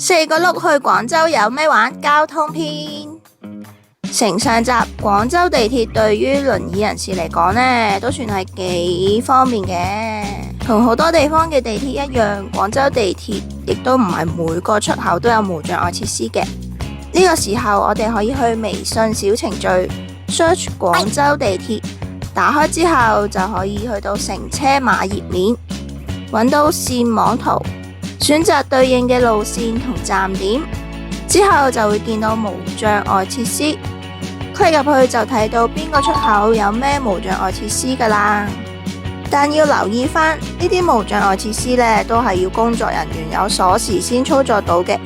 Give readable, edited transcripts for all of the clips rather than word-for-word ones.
4個轆去廣州有咩玩？交通篇。承上集，廣州地鐵對於輪椅人士嚟講呢，都算係幾方便嘅。同好多地方嘅地鐵一樣，廣州地鐵亦都唔係每個出口都有無障礙設施嘅。呢個時候，我哋可以去微信小程序 search 廣州地鐵，打開之後就可以去到乘車碼頁面，揾到線網圖，選擇對應嘅路線同站點，之後就會見到無障礙設施，click 入去就睇到邊個出口有咩無障礙設施噶啦。但要留意返呢啲無障礙設施呢，都係要工作人員有鎖匙先操作到嘅，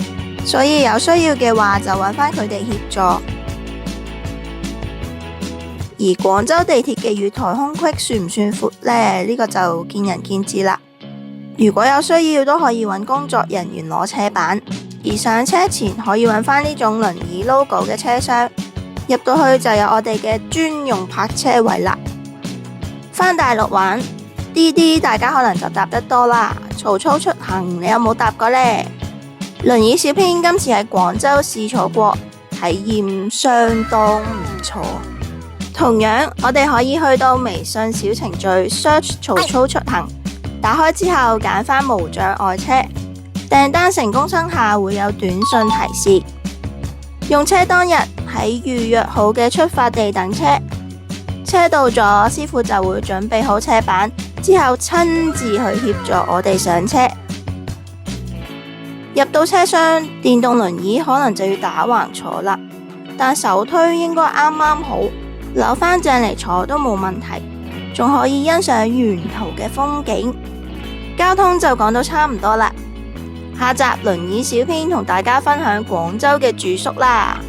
所以有需要嘅話就揾返佢哋協助。而廣州地鐵嘅月台空隙算唔算闊呢？呢個就見仁見智啦。如果有需要都可以揾工作人員攞車板，而上車前可以揾返呢種輪椅 logo 嘅車廂，入到去就有我哋嘅專用泊車位啦。返大陸玩，滴滴大家可能就搭得多啦。曹操出行你有冇搭過呢？輪椅小編今次喺廣州試坐過，體驗相當唔錯。同樣我哋可以去到微信小程序 search 曹操出行，打開之後揀返無障礙車，訂單成功生效會有短信提示。用車當日喺預約好嘅出發地等車，車到咗師傅就會準備好車板，之後親自去協助我哋上車。入到車廂，電動輪椅可能就要打橫坐啦，但手推應該啱啱好，扭返正嚟坐都冇問題，仲可以欣賞沿途嘅風景。交通就講到差唔多啦，下集輪椅小編同大家分享廣州嘅住宿啦。